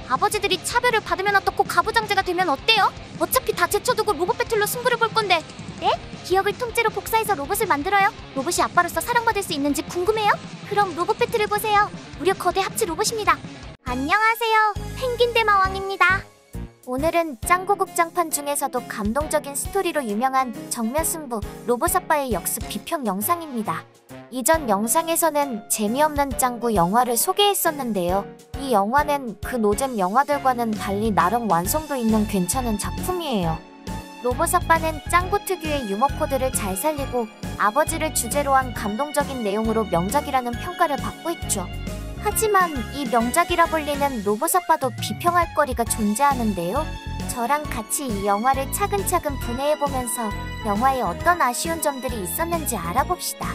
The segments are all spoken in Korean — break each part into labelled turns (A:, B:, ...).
A: 아버지들이 차별을 받으면 어떻고 가부장제가 되면 어때요? 어차피 다 제쳐두고 로봇 배틀로 승부를 볼 건데. 네? 기억을 통째로 복사해서 로봇을 만들어요? 로봇이 아빠로서 사랑받을 수 있는지 궁금해요? 그럼 로봇 배틀을 보세요. 무려 거대 합체 로봇입니다. 안녕하세요, 펭귄 대마왕입니다. 오늘은 짱구 극장판 중에서도 감동적인 스토리로 유명한 정면승부 로봇 아빠의 역습 비평 영상입니다. 이전 영상에서는 재미없는 짱구 영화를 소개했었는데요. 이 영화는 그 노잼 영화들과는 달리 나름 완성도 있는 괜찮은 작품이에요. 로봇 아빠는 짱구 특유의 유머 코드를 잘 살리고 아버지를 주제로 한 감동적인 내용으로 명작이라는 평가를 받고 있죠. 하지만 이 명작이라 불리는 로봇 아빠도 비평할 거리가 존재하는데요. 저랑 같이 이 영화를 차근차근 분해해보면서 영화에 어떤 아쉬운 점들이 있었는지 알아봅시다.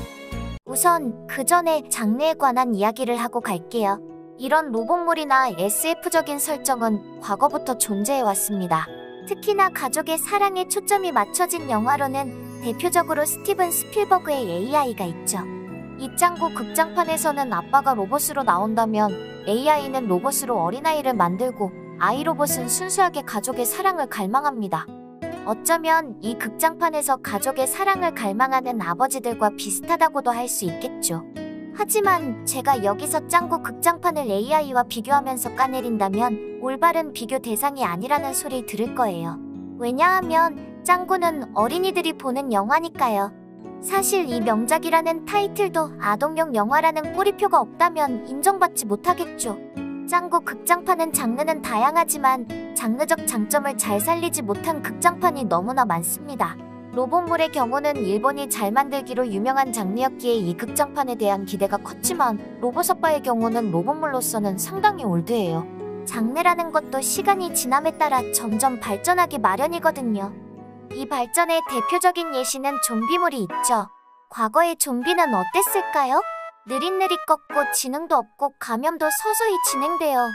A: 우선 그 전에 장르에 관한 이야기를 하고 갈게요. 이런 로봇물이나 SF적인 설정은 과거부터 존재해왔습니다. 특히나 가족의 사랑에 초점이 맞춰진 영화로는 대표적으로 스티븐 스필버그의 AI가 있죠. 이 짱구 극장판에서는 아빠가 로봇으로 나온다면 AI는 로봇으로 어린아이를 만들고 아이로봇은 순수하게 가족의 사랑을 갈망합니다. 어쩌면 이 극장판에서 가족의 사랑을 갈망하는 아버지들과 비슷하다고도 할 수 있겠죠. 하지만 제가 여기서 짱구 극장판을 AI와 비교하면서 까내린다면 올바른 비교 대상이 아니라는 소리를 들을 거예요. 왜냐하면 짱구는 어린이들이 보는 영화니까요. 사실 이 명작이라는 타이틀도 아동용 영화라는 꼬리표가 없다면 인정받지 못하겠죠. 짱구 극장판은 장르는 다양하지만 장르적 장점을 잘 살리지 못한 극장판이 너무나 많습니다. 로봇물의 경우는 일본이 잘 만들기로 유명한 장르였기에 이 극장판에 대한 기대가 컸지만 로봇 아빠의 경우는 로봇물로서는 상당히 올드해요. 장르라는 것도 시간이 지남에 따라 점점 발전하기 마련이거든요. 이 발전의 대표적인 예시는 좀비물이 있죠. 과거의 좀비는 어땠을까요? 느릿느릿 걷고 지능도 없고 감염도 서서히 진행되어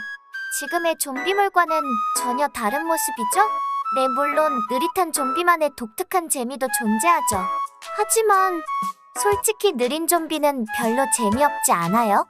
A: 지금의 좀비물과는 전혀 다른 모습이죠? 네, 물론 느릿한 좀비만의 독특한 재미도 존재하죠. 하지만 솔직히 느린 좀비는 별로 재미없지 않아요?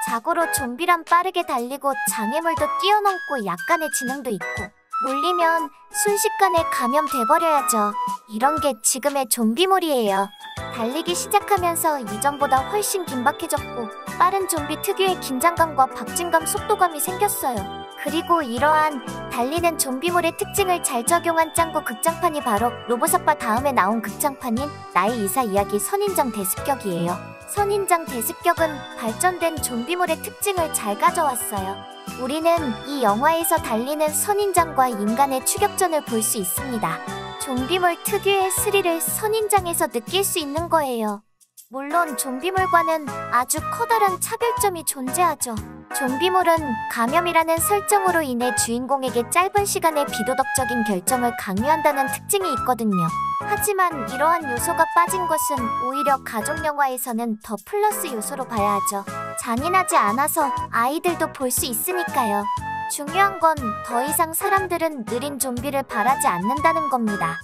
A: 자고로 좀비란 빠르게 달리고 장애물도 뛰어넘고 약간의 지능도 있고 물리면 순식간에 감염돼버려야죠. 이런 게 지금의 좀비물이에요. 달리기 시작하면서 이전보다 훨씬 긴박해졌고 빠른 좀비 특유의 긴장감과 박진감 속도감이 생겼어요. 그리고 이러한 달리는 좀비물의 특징을 잘 적용한 짱구 극장판이 바로 로봇 아빠 다음에 나온 극장판인 나의 이사 이야기 선인장 대습격이에요. 선인장 대습격은 발전된 좀비물의 특징을 잘 가져왔어요. 우리는 이 영화에서 달리는 선인장과 인간의 추격전을 볼 수 있습니다. 좀비물 특유의 스릴을 선인장에서 느낄 수 있는 거예요. 물론 좀비물과는 아주 커다란 차별점이 존재하죠. 좀비물은 감염이라는 설정으로 인해 주인공에게 짧은 시간에 비도덕적인 결정을 강요한다는 특징이 있거든요. 하지만 이러한 요소가 빠진 것은 오히려 가족 영화에서는 더 플러스 요소로 봐야 하죠. 잔인하지 않아서 아이들도 볼 수 있으니까요. 중요한 건 더 이상 사람들은 느린 좀비를 바라지 않는다는 겁니다.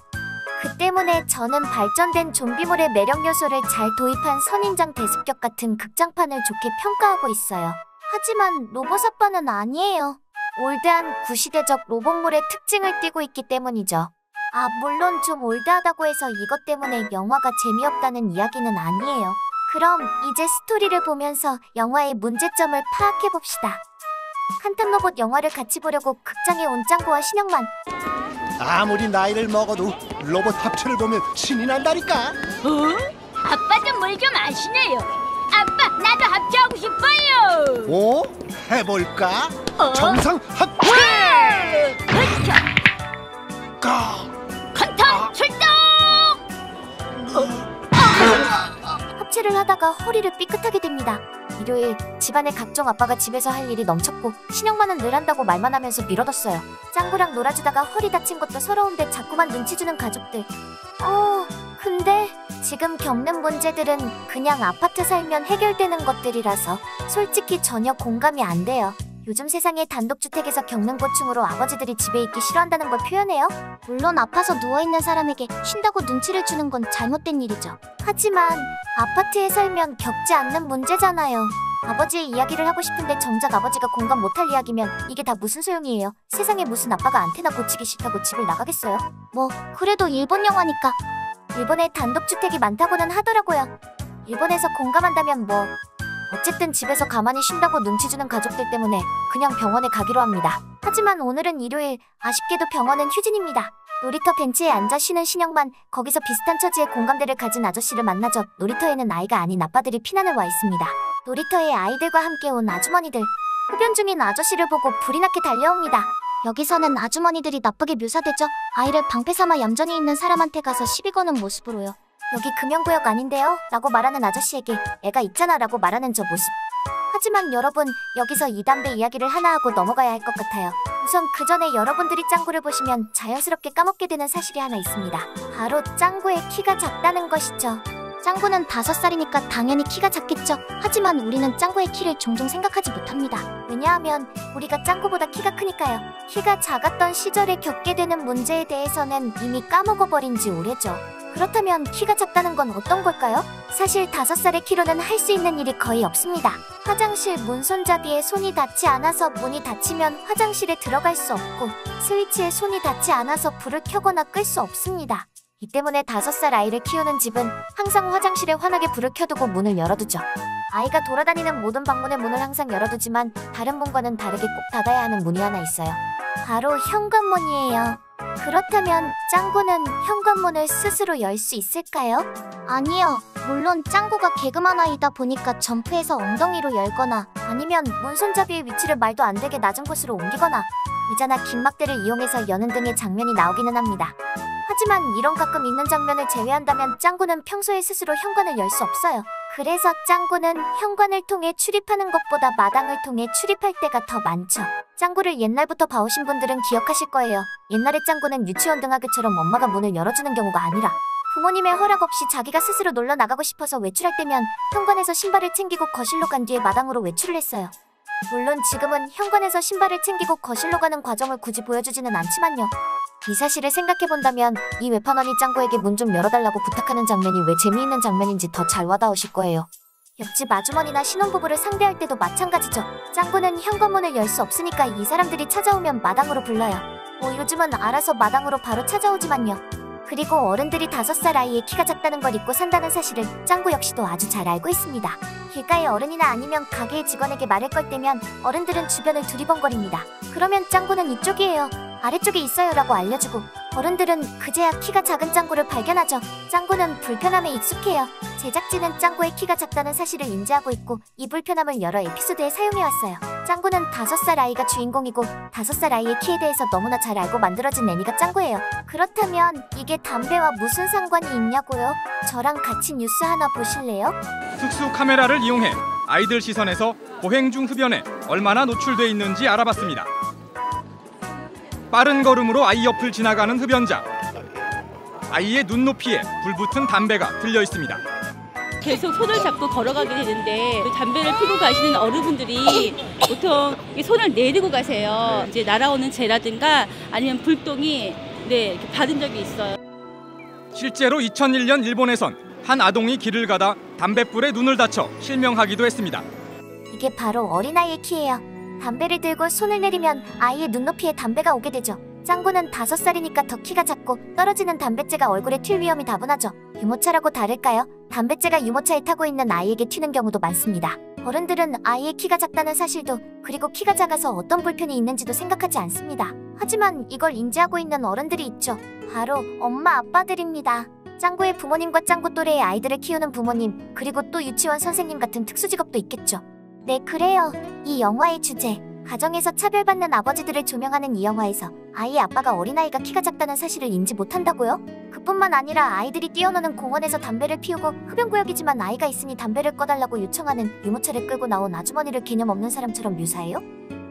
A: 그 때문에 저는 발전된 좀비물의 매력 요소를 잘 도입한 선인장 대습격 같은 극장판을 좋게 평가하고 있어요. 하지만 로봇 아빠는 아니에요. 올드한 구시대적 로봇물의 특징을 띠고 있기 때문이죠. 물론 좀 올드하다고 해서 이것 때문에 영화가 재미없다는 이야기는 아니에요. 그럼 이제 스토리를 보면서 영화의 문제점을 파악해봅시다. 한탄 로봇 영화를 같이 보려고 극장에 온 짱구와 신영만.
B: 아무리 나이를 먹어도 로봇 합체를 보면 신이 난다니까.
C: 아빠 좀 뭘 좀 아시네요. 아빠, 나도 합체하고 싶어요.
B: 오? 해볼까? 정상 합체!
C: 컨턴 출동!
A: 합체를 하다가 허리를 삐끗하게 됩니다. 일요일 집안의 각종 아빠가 집에서 할 일이 넘쳤고 신영만은 늘 한다고 말만 하면서 미뤄뒀어요. 짱구랑 놀아주다가 허리 다친 것도 서러운데 자꾸만 눈치 주는 가족들. 근데 지금 겪는 문제들은 그냥 아파트 살면 해결되는 것들이라서 솔직히 전혀 공감이 안 돼요. 요즘 세상에 단독주택에서 겪는 고충으로 아버지들이 집에 있기 싫어한다는 걸 표현해요? 물론 아파서 누워있는 사람에게 쉰다고 눈치를 주는 건 잘못된 일이죠. 하지만 아파트에 살면 겪지 않는 문제잖아요. 아버지의 이야기를 하고 싶은데 정작 아버지가 공감 못할 이야기면 이게 다 무슨 소용이에요? 세상에 무슨 아빠가 안테나 고치기 싫다고 집을 나가겠어요? 뭐 그래도 일본 영화니까. 일본에 단독주택이 많다고는 하더라고요. 일본에서 공감한다면 뭐 어쨌든 집에서 가만히 쉰다고 눈치 주는 가족들 때문에 그냥 병원에 가기로 합니다. 하지만 오늘은 일요일, 아쉽게도 병원은 휴진입니다. 놀이터 벤치에 앉아 쉬는 신영만 거기서 비슷한 처지의 공감대를 가진 아저씨를 만나죠. 놀이터에는 아이가 아닌 아빠들이 피난을 와 있습니다. 놀이터에 아이들과 함께 온 아주머니들. 흡연 중인 아저씨를 보고 불이 나게 달려옵니다. 여기서는 아주머니들이 나쁘게 묘사되죠. 아이를 방패 삼아 얌전히 있는 사람한테 가서 시비 거는 모습으로요. 여기 금연구역 아닌데요? 라고 말하는 아저씨에게 애가 있잖아 라고 말하는 저 모습. 하지만 여러분, 여기서 이 담배 이야기를 하나 하고 넘어가야 할 것 같아요. 우선 그 전에 여러분들이 짱구를 보시면 자연스럽게 까먹게 되는 사실이 하나 있습니다. 바로 짱구의 키가 작다는 것이죠. 짱구는 5살이니까 당연히 키가 작겠죠. 하지만 우리는 짱구의 키를 종종 생각하지 못합니다. 왜냐하면 우리가 짱구보다 키가 크니까요. 키가 작았던 시절에 겪게 되는 문제에 대해서는 이미 까먹어버린 지 오래죠. 그렇다면 키가 작다는 건 어떤 걸까요? 사실 5살의 키로는 할 수 있는 일이 거의 없습니다. 화장실 문 손잡이에 손이 닿지 않아서 문이 닫히면 화장실에 들어갈 수 없고, 스위치에 손이 닿지 않아서 불을 켜거나 끌 수 없습니다. 이 때문에 5살 아이를 키우는 집은 항상 화장실에 환하게 불을 켜두고 문을 열어두죠. 아이가 돌아다니는 모든 방문의 문을 항상 열어두지만 다른 문과는 다르게 꼭 닫아야 하는 문이 하나 있어요. 바로 현관문이에요. 그렇다면 짱구는 현관문을 스스로 열 수 있을까요? 아니요. 물론 짱구가 개그만 아이다 보니까 점프해서 엉덩이로 열거나 아니면 문 손잡이의 위치를 말도 안 되게 낮은 곳으로 옮기거나 의자나 긴 막대를 이용해서 여는 등의 장면이 나오기는 합니다. 하지만 이런 가끔 있는 장면을 제외한다면 짱구는 평소에 스스로 현관을 열 수 없어요. 그래서 짱구는 현관을 통해 출입하는 것보다 마당을 통해 출입할 때가 더 많죠. 짱구를 옛날부터 봐오신 분들은 기억하실 거예요. 옛날에 짱구는 유치원 등하교처럼 엄마가 문을 열어주는 경우가 아니라 부모님의 허락 없이 자기가 스스로 놀러 나가고 싶어서 외출할 때면 현관에서 신발을 챙기고 거실로 간 뒤에 마당으로 외출을 했어요. 물론 지금은 현관에서 신발을 챙기고 거실로 가는 과정을 굳이 보여주지는 않지만요. 이 사실을 생각해본다면 이 외판원이 짱구에게 문 좀 열어달라고 부탁하는 장면이 왜 재미있는 장면인지 더 잘 와닿으실 거예요. 옆집 아주머니나 신혼부부를 상대할 때도 마찬가지죠. 짱구는 현관문을 열 수 없으니까 이 사람들이 찾아오면 마당으로 불러요. 뭐 요즘은 알아서 마당으로 바로 찾아오지만요. 그리고 어른들이 5살 아이의 키가 작다는 걸 잊고 산다는 사실을 짱구 역시도 아주 잘 알고 있습니다. 길가의 어른이나 아니면 가게의 직원에게 말을 걸 때면 어른들은 주변을 두리번거립니다. 그러면 짱구는 이쪽이에요, 아래쪽에 있어요 라고 알려주고 어른들은 그제야 키가 작은 짱구를 발견하죠. 짱구는 불편함에 익숙해요. 제작진은 짱구의 키가 작다는 사실을 인지하고 있고 이 불편함을 여러 에피소드에 사용해왔어요. 짱구는 5살 아이가 주인공이고 5살 아이의 키에 대해서 너무나 잘 알고 만들어진 애니가 짱구예요. 그렇다면 이게 담배와 무슨 상관이 있냐고요? 저랑 같이 뉴스 하나 보실래요?
D: 특수 카메라를 이용해 아이들 시선에서 보행 중 흡연에 얼마나 노출돼 있는지 알아봤습니다. 빠른 걸음으로 아이 옆을 지나가는 흡연자. 아이의 눈높이에 불붙은 담배가 들려 있습니다.
E: 계속 손을 잡고 걸어가게 되는데 담배를 피고 가시는 어른분들이 보통 손을 내리고 가세요. 이제 날아오는 재라든가 아니면 불똥이 이렇게 받은 적이 있어요.
D: 실제로 2001년 일본에선 한 아동이 길을 가다 담뱃불에 눈을 다쳐 실명하기도 했습니다.
A: 이게 바로 어린아이의 키예요. 담배를 들고 손을 내리면 아이의 눈높이에 담배가 오게 되죠. 짱구는 5살이니까 더 키가 작고 떨어지는 담뱃재가 얼굴에 튈 위험이 다분하죠. 유모차라고 다를까요? 담뱃재가 유모차에 타고 있는 아이에게 튀는 경우도 많습니다. 어른들은 아이의 키가 작다는 사실도 그리고 키가 작아서 어떤 불편이 있는지도 생각하지 않습니다. 하지만 이걸 인지하고 있는 어른들이 있죠. 바로 엄마 아빠들입니다. 짱구의 부모님과 짱구 또래의 아이들을 키우는 부모님, 그리고 또 유치원 선생님 같은 특수직업도 있겠죠. 네, 그래요. 이 영화의 주제, 가정에서 차별받는 아버지들을 조명하는 이 영화에서 아이의 아빠가 어린아이가 키가 작다는 사실을 인지 못한다고요? 그뿐만 아니라 아이들이 뛰어노는 공원에서 담배를 피우고 흡연구역이지만 아이가 있으니 담배를 꺼달라고 요청하는 유모차를 끌고 나온 아주머니를 개념 없는 사람처럼 묘사해요?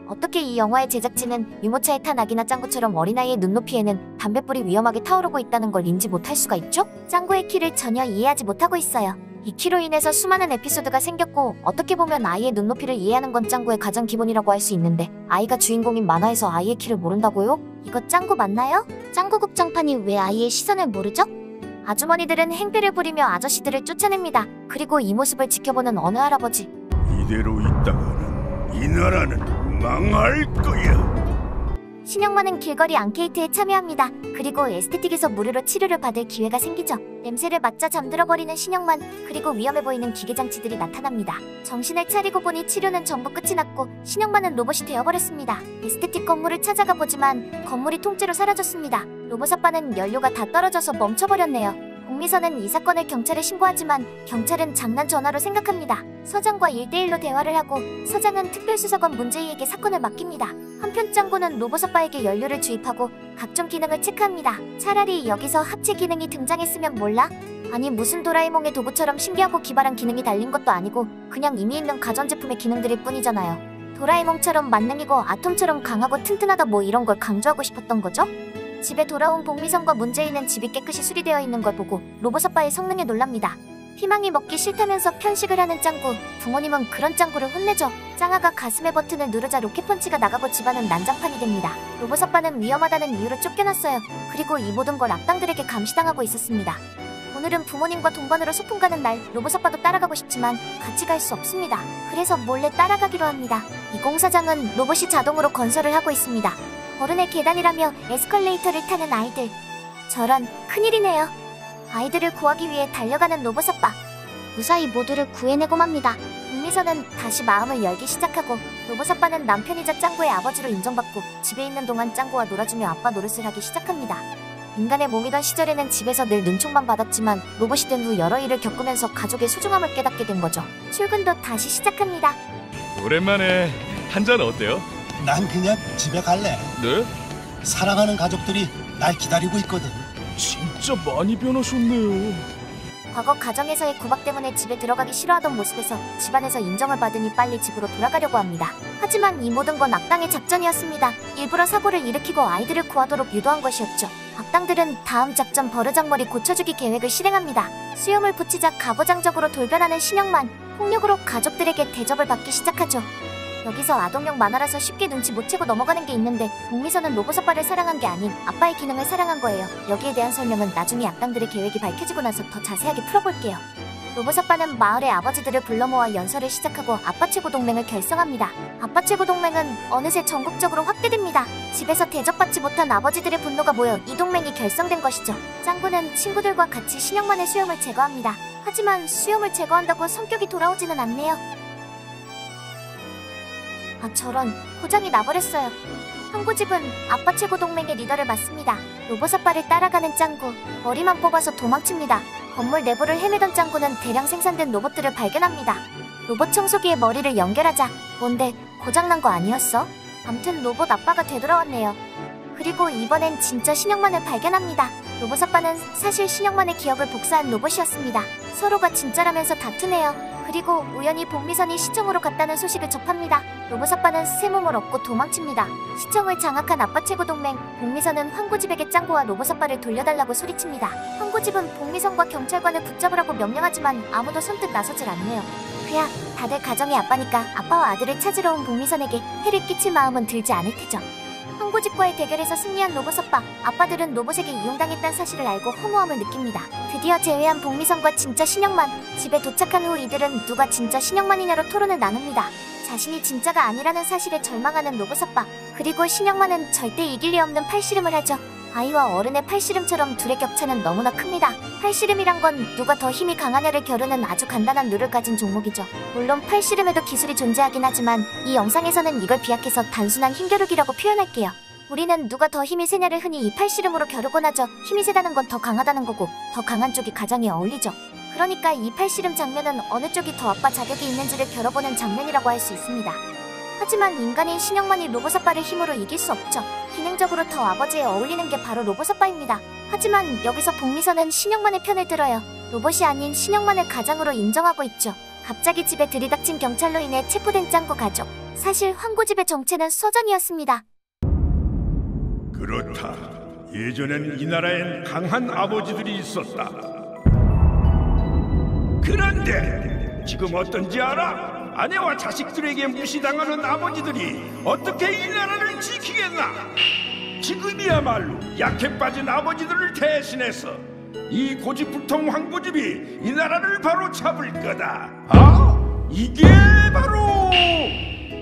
A: 어떻게 이 영화의 제작진은 유모차에 탄 아기나 짱구처럼 어린아이의 눈높이에는 담뱃불이 위험하게 타오르고 있다는 걸 인지 못할 수가 있죠? 짱구의 키를 전혀 이해하지 못하고 있어요. 이 키로 인해서 수많은 에피소드가 생겼고 어떻게 보면 아이의 눈높이를 이해하는 건 짱구의 가장 기본이라고 할 수 있는데 아이가 주인공인 만화에서 아이의 키를 모른다고요? 이거 짱구 맞나요? 짱구 극장판이 왜 아이의 시선을 모르죠? 아주머니들은 행패를 부리며 아저씨들을 쫓아냅니다. 그리고 이 모습을 지켜보는 어느 할아버지.
F: 이대로 있다가는 이 나라는 망할 거야.
A: 신영만은 길거리 앙케이트에 참여합니다. 그리고 에스테틱에서 무료로 치료를 받을 기회가 생기죠. 냄새를 맡자 잠들어버리는 신영만, 그리고 위험해 보이는 기계장치들이 나타납니다. 정신을 차리고 보니 치료는 전부 끝이 났고 신영만은 로봇이 되어버렸습니다. 에스테틱 건물을 찾아가 보지만 건물이 통째로 사라졌습니다. 로봇 아빠는 연료가 다 떨어져서 멈춰버렸네요. 복미선은 이 사건을 경찰에 신고하지만 경찰은 장난 전화로 생각합니다. 서장과 1대1로 대화를 하고 서장은 특별수사관 문재희에게 사건을 맡깁니다. 한편 짱구는 로봇 아빠에게 연료를 주입하고 각종 기능을 체크합니다. 차라리 여기서 합체 기능이 등장했으면 몰라? 아니 무슨 도라에몽의 도구처럼 신기하고 기발한 기능이 달린 것도 아니고 그냥 이미 있는 가전제품의 기능들일 뿐이잖아요. 도라에몽처럼 만능이고 아톰처럼 강하고 튼튼하다 뭐 이런 걸 강조하고 싶었던 거죠? 집에 돌아온 복미선과 문재인은 집이 깨끗이 수리되어 있는 걸 보고 로봇 아빠의 성능에 놀랍니다. 피망이 먹기 싫다면서 편식을 하는 짱구, 부모님은 그런 짱구를 혼내죠. 짱아가 가슴의 버튼을 누르자 로켓펀치가 나가고 집안은 난장판이 됩니다. 로봇 아빠는 위험하다는 이유로 쫓겨났어요. 그리고 이 모든 걸 악당들에게 감시당하고 있었습니다. 오늘은 부모님과 동반으로 소풍 가는 날, 로봇 아빠도 따라가고 싶지만 같이 갈 수 없습니다. 그래서 몰래 따라가기로 합니다. 이 공사장은 로봇이 자동으로 건설을 하고 있습니다. 어른의 계단이라며 에스컬레이터를 타는 아이들. 저런, 큰일이네요. 아이들을 구하기 위해 달려가는 로봇 아빠. 무사히 모두를 구해내고 맙니다. 복미선은 다시 마음을 열기 시작하고 로봇 아빠는 남편이자 짱구의 아버지로 인정받고 집에 있는 동안 짱구와 놀아주며 아빠 노릇을 하기 시작합니다. 인간의 몸이던 시절에는 집에서 늘 눈총만 받았지만 로봇이 된 후 여러 일을 겪으면서 가족의 소중함을 깨닫게 된 거죠. 출근도 다시 시작합니다.
G: 오랜만에 한잔 어때요?
B: 난 그냥 집에 갈래.
G: 네?
B: 사랑하는 가족들이 날 기다리고 있거든.
G: 진짜 많이 변하셨네요.
A: 과거 가정에서의 구박 때문에 집에 들어가기 싫어하던 모습에서 집안에서 인정을 받으니 빨리 집으로 돌아가려고 합니다. 하지만 이 모든 건 악당의 작전이었습니다. 일부러 사고를 일으키고 아이들을 구하도록 유도한 것이었죠. 악당들은 다음 작전 버르장머리 고쳐주기 계획을 실행합니다. 수염을 붙이자 가부장적으로 돌변하는 신영만, 폭력으로 가족들에게 대접을 받기 시작하죠. 여기서 아동용 만화라서 쉽게 눈치 못 채고 넘어가는 게 있는데 복미선은 로봇 아빠를 사랑한 게 아닌 아빠의 기능을 사랑한 거예요. 여기에 대한 설명은 나중에 악당들의 계획이 밝혀지고 나서 더 자세하게 풀어볼게요. 로봇 아빠는 마을의 아버지들을 불러 모아 연설을 시작하고 아빠 최고 동맹을 결성합니다. 아빠 최고 동맹은 어느새 전국적으로 확대됩니다. 집에서 대접받지 못한 아버지들의 분노가 모여 이 동맹이 결성된 것이죠. 짱구는 친구들과 같이 신영만의 수염을 제거합니다. 하지만 수염을 제거한다고 성격이 돌아오지는 않네요. 아 저런, 고장이 나버렸어요. 황구집은 아빠 최고 동맹의 리더를 맡습니다. 로봇 아빠를 따라가는 짱구, 머리만 뽑아서 도망칩니다. 건물 내부를 헤매던 짱구는 대량 생산된 로봇들을 발견합니다. 로봇 청소기에 머리를 연결하자, 뭔데 고장난 거 아니었어? 암튼 로봇 아빠가 되돌아왔네요. 그리고 이번엔 진짜 신영만을 발견합니다. 로봇 아빠는 사실 신영만의 기억을 복사한 로봇이었습니다. 서로가 진짜라면서 다투네요. 그리고 우연히 복미선이 시청으로 갔다는 소식을 접합니다. 로봇 아빠는 새 몸을 얻고 도망칩니다. 시청을 장악한 아빠 최고 동맹, 복미선은 황구집에게 짱구와 로봇 아빠를 돌려달라고 소리칩니다. 황구집은 복미선과 경찰관을 붙잡으라고 명령하지만 아무도 선뜻 나서질 않네요. 그야 다들 가정의 아빠니까 아빠와 아들을 찾으러 온 복미선에게 해를 끼칠 마음은 들지 않을 테죠. 황구집과의 대결에서 승리한 로봇 아빠, 아빠들은 로봇에게 이용당했다는 사실을 알고 허무함을 느낍니다. 드디어 제외한 복미선과 진짜 신영만, 집에 도착한 후 이들은 누가 진짜 신영만이냐로 토론을 나눕니다. 자신이 진짜가 아니라는 사실에 절망하는 로봇 아빠, 그리고 신영만은 절대 이길 리 없는 팔씨름을 하죠. 아이와 어른의 팔씨름처럼 둘의 격차는 너무나 큽니다. 팔씨름이란 건 누가 더 힘이 강하냐를 겨루는 아주 간단한 룰을 가진 종목이죠. 물론 팔씨름에도 기술이 존재하긴 하지만 이 영상에서는 이걸 비약해서 단순한 힘겨루기라고 표현할게요. 우리는 누가 더 힘이 세냐를 흔히 이 팔씨름으로 겨루곤 하죠. 힘이 세다는 건 더 강하다는 거고 더 강한 쪽이 가장에 어울리죠. 그러니까 이 팔씨름 장면은 어느 쪽이 더 아빠 자격이 있는지를 겨뤄보는 장면이라고 할 수 있습니다. 하지만 인간인 신영만이 로봇 아빠를 힘으로 이길 수 없죠. 기능적으로 더 아버지에 어울리는 게 바로 로봇 아빠입니다. 하지만 여기서 복미선은 신영만의 편을 들어요. 로봇이 아닌 신영만을 가장으로 인정하고 있죠. 갑자기 집에 들이닥친 경찰로 인해 체포된 짱구 가족. 사실 황구집의 정체는 서장이었습니다.
F: 그렇다. 예전엔 이 나라엔 강한 아버지들이 있었다. 그런데 지금 어떤지 알아? 아내와 자식들에게 무시당하는 아버지들이 어떻게 이 나라를 지키겠나? 지금이야말로 약해 빠진 아버지들을 대신해서 이 고집불통 황구집이 이 나라를 바로 잡을 거다. 이게 바로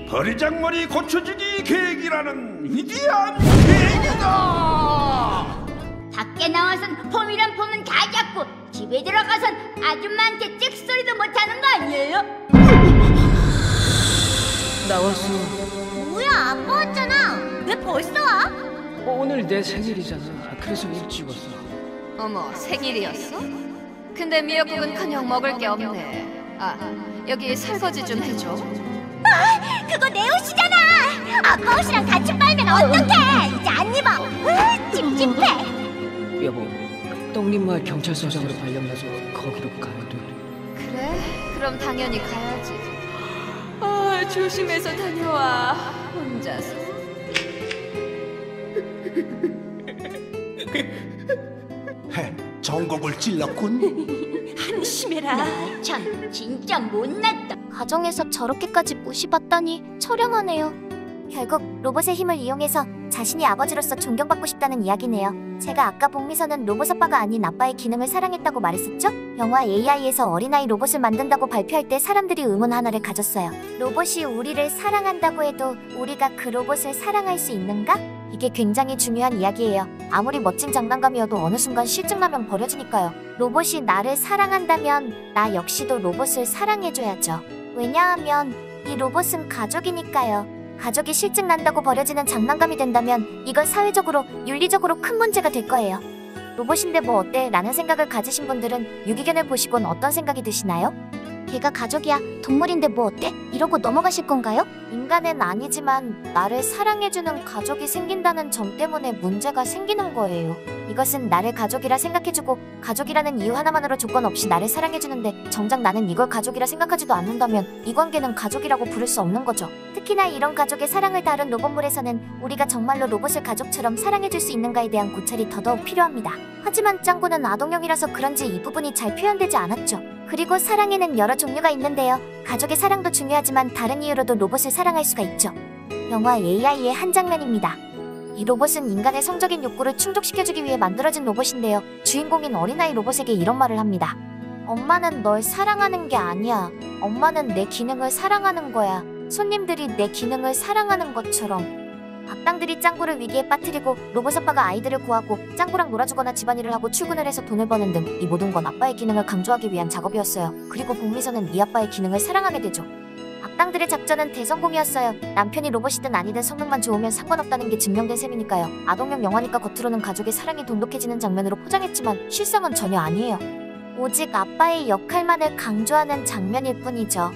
F: 버리장머리 고쳐주기 계획이라는 위대한 계획이다.
C: 밖에 나와선 폼이란 폼은 다 잡고 집에 들어가선 아줌마한테 찍소리도 못하는 거 아니에요?
H: 나왔어.
A: 뭐야, 아빠 왔잖아. 왜 벌써 와?
H: 오늘 내 생일이잖아. 그래서 일찍 왔어.
I: 어머, 생일이었어? 근데 미역국은커녕 먹을 게 없네. 아, 여기 설거지 좀 해줘.
A: 그거 내 옷이잖아. 아빠 옷이랑 같이 빨면 어떡해. 이제 안 입어. 찝찝해.
H: 여보, 떡잎마을 경찰서장으로 발령나서 거기로 가야 돼.
I: 그래? 그럼 당연히 가야지. 아, 조심해서 다녀와. 혼자서.
B: 헤, 전곡을 찔렀군.
C: 한심해라. 참 진짜 못났다.
A: 가정에서 저렇게까지 무시받다니 처량하네요. 결국 로봇의 힘을 이용해서 자신이 아버지로서 존경받고 싶다는 이야기네요. 제가 아까 복미선은 로봇 아빠가 아닌 아빠의 기능을 사랑했다고 말했었죠? 영화 AI에서 어린아이 로봇을 만든다고 발표할 때 사람들이 의문 하나를 가졌어요. 로봇이 우리를 사랑한다고 해도 우리가 그 로봇을 사랑할 수 있는가? 이게 굉장히 중요한 이야기예요. 아무리 멋진 장난감이어도 어느 순간 실증나면 버려지니까요. 로봇이 나를 사랑한다면 나 역시도 로봇을 사랑해줘야죠. 왜냐하면 이 로봇은 가족이니까요. 가족이 실증난다고 버려지는 장난감이 된다면 이건 사회적으로, 윤리적으로 큰 문제가 될 거예요. 로봇인데 뭐 어때? 라는 생각을 가지신 분들은 유기견을 보시곤 어떤 생각이 드시나요? 걔가 가족이야, 동물인데 뭐 어때? 이러고 넘어가실 건가요? 인간은 아니지만 나를 사랑해주는 가족이 생긴다는 점 때문에 문제가 생기는 거예요. 이것은 나를 가족이라 생각해주고 가족이라는 이유 하나만으로 조건 없이 나를 사랑해주는데 정작 나는 이걸 가족이라 생각하지도 않는다면 이 관계는 가족이라고 부를 수 없는 거죠. 특히나 이런 가족의 사랑을 다룬 로봇물에서는 우리가 정말로 로봇을 가족처럼 사랑해줄 수 있는가에 대한 고찰이 더더욱 필요합니다. 하지만 짱구는 아동용이라서 그런지 이 부분이 잘 표현되지 않았죠. 그리고 사랑에는 여러 종류가 있는데요. 가족의 사랑도 중요하지만 다른 이유로도 로봇을 사랑할 수가 있죠. 영화 AI의 한 장면입니다. 이 로봇은 인간의 성적인 욕구를 충족시켜주기 위해 만들어진 로봇인데요. 주인공인 어린아이 로봇에게 이런 말을 합니다. 엄마는 널 사랑하는 게 아니야. 엄마는 내 기능을 사랑하는 거야. 손님들이 내 기능을 사랑하는 것처럼. 악당들이 짱구를 위기에 빠뜨리고 로봇 아빠가 아이들을 구하고 짱구랑 놀아주거나 집안일을 하고 출근을 해서 돈을 버는 등 이 모든 건 아빠의 기능을 강조하기 위한 작업이었어요. 그리고 복미선은 이 아빠의 기능을 사랑하게 되죠. 악당들의 작전은 대성공이었어요. 남편이 로봇이든 아니든 성능만 좋으면 상관없다는 게 증명된 셈이니까요. 아동용 영화니까 겉으로는 가족의 사랑이 돈독해지는 장면으로 포장했지만 실상은 전혀 아니에요. 오직 아빠의 역할만을 강조하는 장면일 뿐이죠.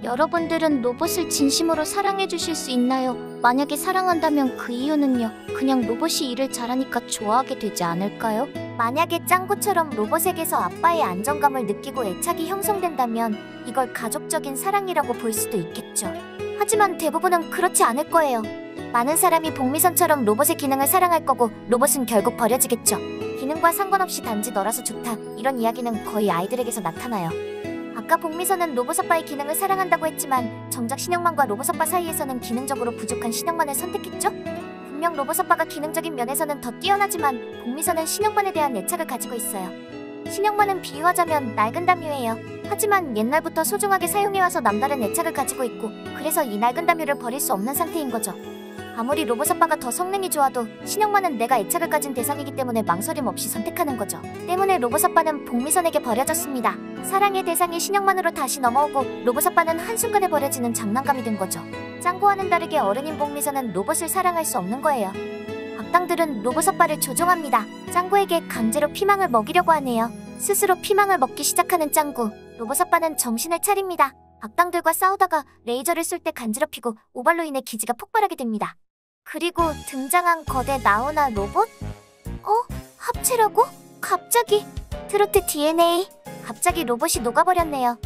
A: 여러분들은 로봇을 진심으로 사랑해 주실 수 있나요? 만약에 사랑한다면 그 이유는요? 그냥 로봇이 일을 잘하니까 좋아하게 되지 않을까요? 만약에 짱구처럼 로봇에게서 아빠의 안정감을 느끼고 애착이 형성된다면 이걸 가족적인 사랑이라고 볼 수도 있겠죠. 하지만 대부분은 그렇지 않을 거예요. 많은 사람이 복미선처럼 로봇의 기능을 사랑할 거고 로봇은 결국 버려지겠죠. 기능과 상관없이 단지 너라서 좋다, 이런 이야기는 거의 아이들에게서 나타나요. 아까 복미선은 로봇 아빠의 기능을 사랑한다고 했지만 정작 신영만과 로봇 아빠 사이에서는 기능적으로 부족한 신영만을 선택했죠? 분명 로봇 아빠가 기능적인 면에서는 더 뛰어나지만 복미선은 신영만에 대한 애착을 가지고 있어요. 신영만은 비유하자면 낡은 담요예요. 하지만 옛날부터 소중하게 사용해와서 남다른 애착을 가지고 있고 그래서 이 낡은 담요를 버릴 수 없는 상태인 거죠. 아무리 로봇 아빠가 더 성능이 좋아도 신영만은 내가 애착을 가진 대상이기 때문에 망설임 없이 선택하는 거죠. 때문에 로봇 아빠는 복미선에게 버려졌습니다. 사랑의 대상이 신영만으로 다시 넘어오고 로봇 아빠는 한순간에 버려지는 장난감이 된 거죠. 짱구와는 다르게 어른인 복미선은 로봇을 사랑할 수 없는 거예요. 악당들은 로봇 아빠를 조종합니다. 짱구에게 강제로 피망을 먹이려고 하네요. 스스로 피망을 먹기 시작하는 짱구. 로봇 아빠는 정신을 차립니다. 악당들과 싸우다가 레이저를 쏠 때 간지럽히고 오발로 인해 기지가 폭발하게 됩니다. 그리고 등장한 거대 나우나 로봇? 합체라고? 갑자기? 트로트 DNA? 갑자기 로봇이 녹아버렸네요.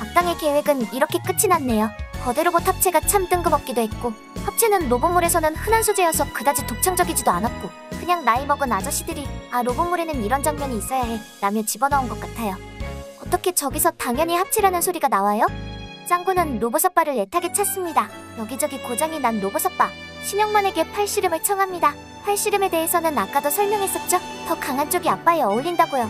A: 악당의 계획은 이렇게 끝이 났네요. 거대 로봇 합체가 참 뜬금없기도 했고 합체는 로봇물에서는 흔한 소재여서 그다지 독창적이지도 않았고 그냥 나이 먹은 아저씨들이 로봇물에는 이런 장면이 있어야 해 라며 집어넣은 것 같아요. 어떻게 저기서 당연히 합체라는 소리가 나와요? 짱구는 로봇아빠를 애타게 찾습니다. 여기저기 고장이 난 로봇아빠. 신영만에게 팔씨름을 청합니다. 팔씨름에 대해서는 아까도 설명했었죠? 더 강한 쪽이 아빠에 어울린다고요.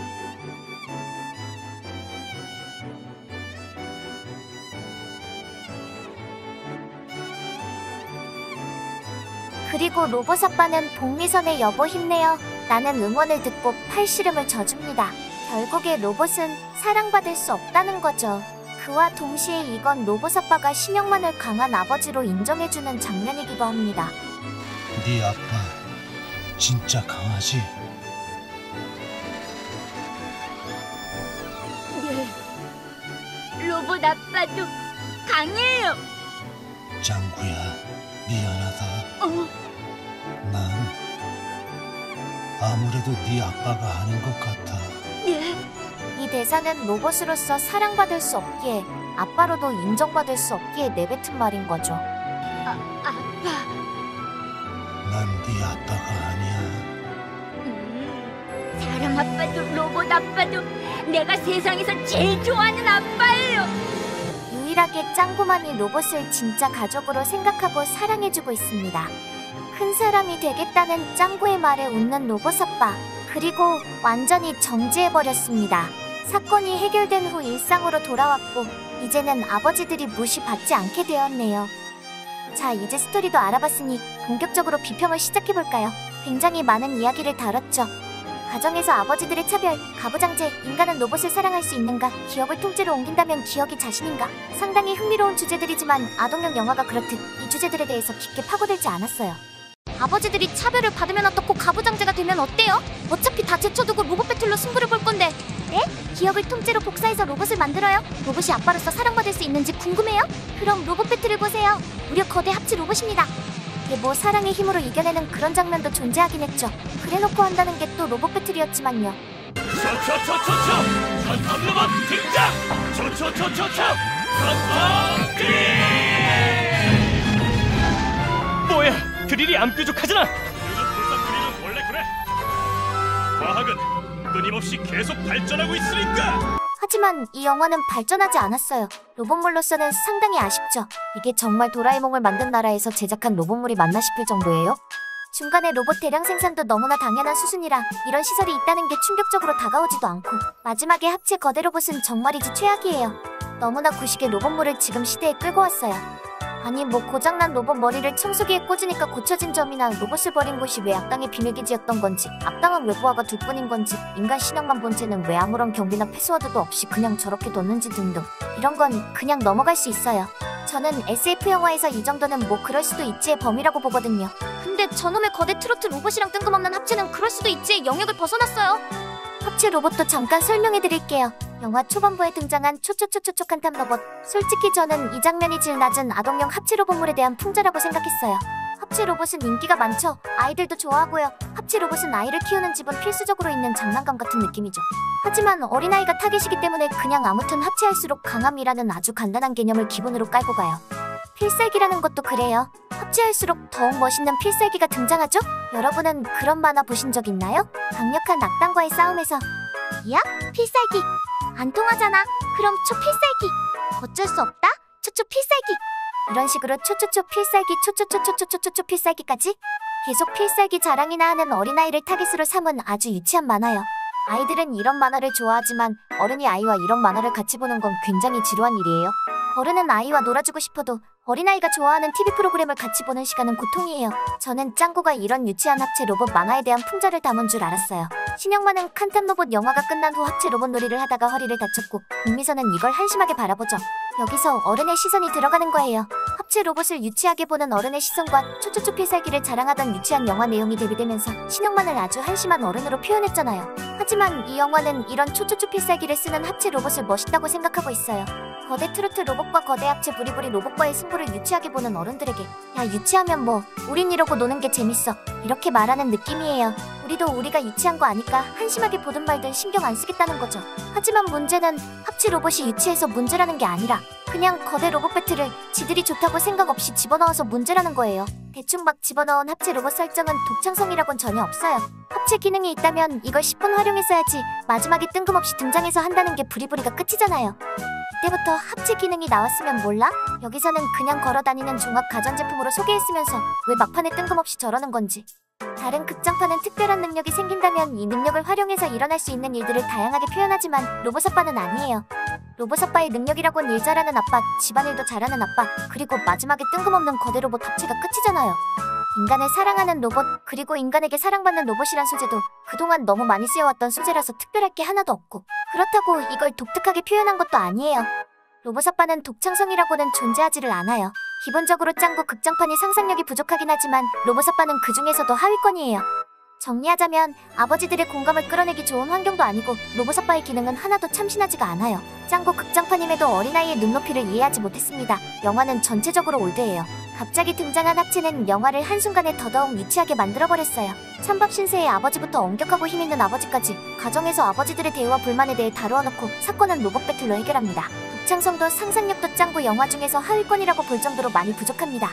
A: 그리고 로봇아빠는 복미선의 여보 힘내요 라는 응원을 듣고 팔씨름을 져줍니다. 결국에 로봇은 사랑받을 수 없다는 거죠. 그와 동시에 이건 로봇아빠가 신영만을 강한 아버지로 인정해주는 장면이기도 합니다.
B: 네 아빠 진짜 강하지?
C: 네, 로봇 아빠도 강해요.
B: 짱구야 미안하다. 난 아무래도 네 아빠가 아닌 것 같아.
A: 이 대사는 로봇으로서 사랑받을 수 없기에 아빠로도 인정받을 수 없기에 내뱉은 말인 거죠.
C: 아빠.
B: 난 네 아빠가 아니야.
C: 사람 아빠도 로봇 아빠도 내가 세상에서 제일 좋아하는 아빠예요.
A: 유일하게 짱구만이 로봇을 진짜 가족으로 생각하고 사랑해주고 있습니다. 큰 사람이 되겠다는 짱구의 말에 웃는 로봇아빠. 그리고 완전히 정지해버렸습니다. 사건이 해결된 후 일상으로 돌아왔고 이제는 아버지들이 무시받지 않게 되었네요. 자, 이제 스토리도 알아봤으니 본격적으로 비평을 시작해볼까요? 굉장히 많은 이야기를 다뤘죠. 가정에서 아버지들의 차별, 가부장제, 인간은 로봇을 사랑할 수 있는가, 기억을 통째로 옮긴다면 기억이 자신인가, 상당히 흥미로운 주제들이지만 아동용 영화가 그렇듯 이 주제들에 대해서 깊게 파고들지 않았어요. 아버지들이 차별을 받으면 어떻고 가부장제가 되면 어때요? 어차피 다 제쳐두고 로봇 배틀로 승부를 볼 건데. 네? 기억을 통째로 복사해서 로봇을 만들어요? 로봇이 아빠로서 사랑받을 수 있는지 궁금해요? 그럼 로봇 배틀을 보세요. 무려 거대 합체 로봇입니다. 이게 뭐 사랑의 힘으로 이겨내는 그런 장면도 존재하긴 했죠. 그래놓고 한다는 게 또 로봇 배틀이었지만요.
G: 초초초초초 전선 로봇 등장! 초초초초초 전선 드릴! 뭐야 드릴이 안 뾰족하잖아. 요즘 불사 드릴은 원래 그래. 과학은 끊임없이 계속 발전하고 있으니까.
A: 하지만 이 영화는 발전하지 않았어요. 로봇물로서는 상당히 아쉽죠. 이게 정말 도라에몽을 만든 나라에서 제작한 로봇물이 맞나 싶을 정도예요. 중간에 로봇 대량 생산도 너무나 당연한 수순이라 이런 시설이 있다는 게 충격적으로 다가오지도 않고 마지막에 합체 거대 로봇은 정말이지 최악이에요. 너무나 구식의 로봇물을 지금 시대에 끌고 왔어요. 아니 뭐 고장난 로봇 머리를 청소기에 꽂으니까 고쳐진 점이나 로봇을 버린 곳이 왜 악당의 비밀기지였던 건지, 악당은 왜 부하가 둘뿐인 건지, 인간 신형만 본체는 왜 아무런 경비나 패스워드도 없이 그냥 저렇게 뒀는지 등등 이런 건 그냥 넘어갈 수 있어요. 저는 SF 영화에서 이 정도는 뭐 그럴 수도 있지의 범위라고 보거든요. 근데 저놈의 거대 트로트 로봇이랑 뜬금없는 합체는 그럴 수도 있지의 영역을 벗어났어요. 합체 로봇도 잠깐 설명해드릴게요. 영화 초반부에 등장한 초초초초초칸탐 로봇. 솔직히 저는 이 장면이 질 낮은 아동용 합체 로봇물에 대한 풍자라고 생각했어요. 합체 로봇은 인기가 많죠. 아이들도 좋아하고요. 합체 로봇은 아이를 키우는 집은 필수적으로 있는 장난감 같은 느낌이죠. 하지만 어린아이가 타겟이기 때문에 그냥 아무튼 합체할수록 강함이라는 아주 간단한 개념을 기본으로 깔고 가요. 필살기라는 것도 그래요. 합체할수록 더욱 멋있는 필살기가 등장하죠? 여러분은 그런 만화 보신 적 있나요? 강력한 악당과의 싸움에서 야? 필살기! 안 통하잖아. 그럼 초필살기! 어쩔 수 없다? 초초필살기! 이런 식으로 초초초 필살기 초초초초초초초 필살기까지 계속 필살기 자랑이나 하는 어린아이를 타깃으로 삼은 아주 유치한 만화요. 아이들은 이런 만화를 좋아하지만 어른이 아이와 이런 만화를 같이 보는 건 굉장히 지루한 일이에요. 어른은 아이와 놀아주고 싶어도 어린아이가 좋아하는 TV 프로그램을 같이 보는 시간은 고통이에요. 저는 짱구가 이런 유치한 합체 로봇 만화에 대한 풍자를 담은 줄 알았어요. 신영만은 칸탐 로봇 영화가 끝난 후 합체 로봇 놀이를 하다가 허리를 다쳤고 국미선은 이걸 한심하게 바라보죠. 여기서 어른의 시선이 들어가는 거예요. 합체 로봇을 유치하게 보는 어른의 시선과 초초초 필살기를 자랑하던 유치한 영화 내용이 대비되면서 신영만을 아주 한심한 어른으로 표현했잖아요. 하지만 이 영화는 이런 초초초 필살기를 쓰는 합체 로봇을 멋있다고 생각하고 있어요. 거대 트로트 로봇과 거대 합체 부리부리 로봇과의 승부를 유치하게 보는 어른들에게 야 유치하면 뭐 우린 이러고 노는 게 재밌어 이렇게 말하는 느낌이에요. 우리도 우리가 유치한 거 아니까 한심하게 보든 말든 신경 안 쓰겠다는 거죠. 하지만 문제는 합체 로봇이 유치해서 문제라는 게 아니라 그냥 거대 로봇 배틀을 지들이 좋다고 생각 없이 집어넣어서 문제라는 거예요. 대충 막 집어넣은 합체 로봇 설정은 독창성이라곤 전혀 없어요. 합체 기능이 있다면 이걸 10분 활용했어야지 마지막에 뜬금없이 등장해서 한다는 게 부리부리가 끝이잖아요. 이때부터 합체 기능이 나왔으면 몰라? 여기서는 그냥 걸어다니는 종합 가전제품으로 소개했으면서 왜 막판에 뜬금없이 저러는 건지. 다른 극장판은 특별한 능력이 생긴다면 이 능력을 활용해서 일어날 수 있는 일들을 다양하게 표현하지만 로봇 아빠는 아니에요. 로봇 아빠의 능력이라곤 일 잘하는 아빠, 집안일도 잘하는 아빠, 그리고 마지막에 뜬금없는 거대 로봇 합체가 끝이잖아요. 인간을 사랑하는 로봇, 그리고 인간에게 사랑받는 로봇이란 소재도 그동안 너무 많이 쓰여왔던 소재라서 특별할 게 하나도 없고, 그렇다고 이걸 독특하게 표현한 것도 아니에요. 로봇 아빠는 독창성이라고는 존재하지를 않아요. 기본적으로 짱구 극장판이 상상력이 부족하긴 하지만 로봇 아빠는 그 중에서도 하위권이에요. 정리하자면 아버지들의 공감을 끌어내기 좋은 환경도 아니고 로봇 아빠의 기능은 하나도 참신하지가 않아요. 짱구 극장판임에도 어린아이의 눈높이를 이해하지 못했습니다. 영화는 전체적으로 올드해요. 갑자기 등장한 합체는 영화를 한순간에 더더욱 유치하게 만들어버렸어요. 찬밥 신세의 아버지부터 엄격하고 힘있는 아버지까지 가정에서 아버지들의 대우와 불만에 대해 다루어놓고 사건은 로봇 배틀로 해결합니다. 독창성도 상상력도 짱구 영화 중에서 하위권이라고 볼 정도로 많이 부족합니다.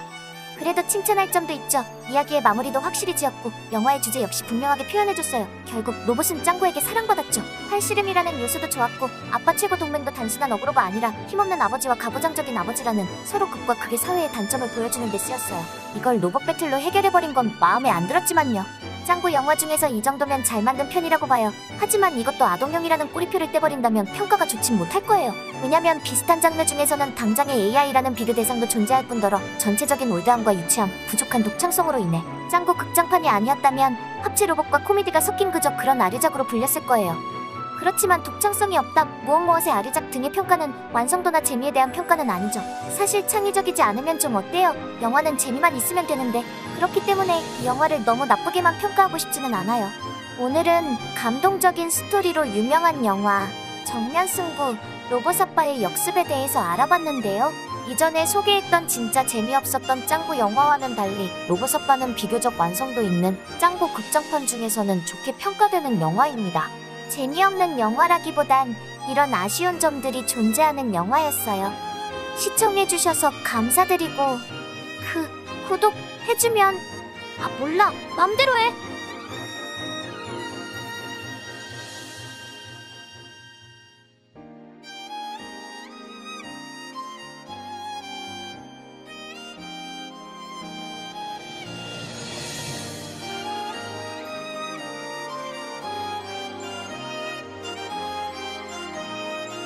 A: 그래도 칭찬할 점도 있죠. 이야기의 마무리도 확실히 지었고 영화의 주제 역시 분명하게 표현해줬어요. 결국 로봇은 짱구에게 사랑받았죠. 팔씨름이라는 요소도 좋았고 아빠 최고 동맹도 단순한 어그로가 아니라 힘없는 아버지와 가부장적인 아버지라는 서로 극과 극의 사회의 단점을 보여주는 데 쓰였어요. 이걸 로봇 배틀로 해결해버린 건 마음에 안 들었지만요. 짱구 영화 중에서 이 정도면 잘 만든 편이라고 봐요. 하지만 이것도 아동용이라는 꼬리표를 떼버린다면 평가가 좋진 못할 거예요. 왜냐면 비슷한 장르 중에서는 당장의 AI라는 비교 대상도 존재할 뿐더러 전체적인 올드함과 유치함, 부족한 독창성으로 인해 짱구 극장판이 아니었다면 합체 로봇과 코미디가 섞인 그저 그런 아류작으로 불렸을 거예요. 그렇지만 독창성이 없다, 무엇무엇의 아류작 등의 평가는 완성도나 재미에 대한 평가는 아니죠. 사실 창의적이지 않으면 좀 어때요? 영화는 재미만 있으면 되는데 그렇기 때문에 이 영화를 너무 나쁘게만 평가하고 싶지는 않아요. 오늘은 감동적인 스토리로 유명한 영화 정면승부 로봇 아빠의 역습에 대해서 알아봤는데요. 이전에 소개했던 진짜 재미없었던 짱구 영화와는 달리 로봇 아빠는 비교적 완성도 있는 짱구 극장판 중에서는 좋게 평가되는 영화입니다. 재미없는 영화라기보단 이런 아쉬운 점들이 존재하는 영화였어요. 시청해주셔서 감사드리고 구독해주면 몰라 맘대로 해.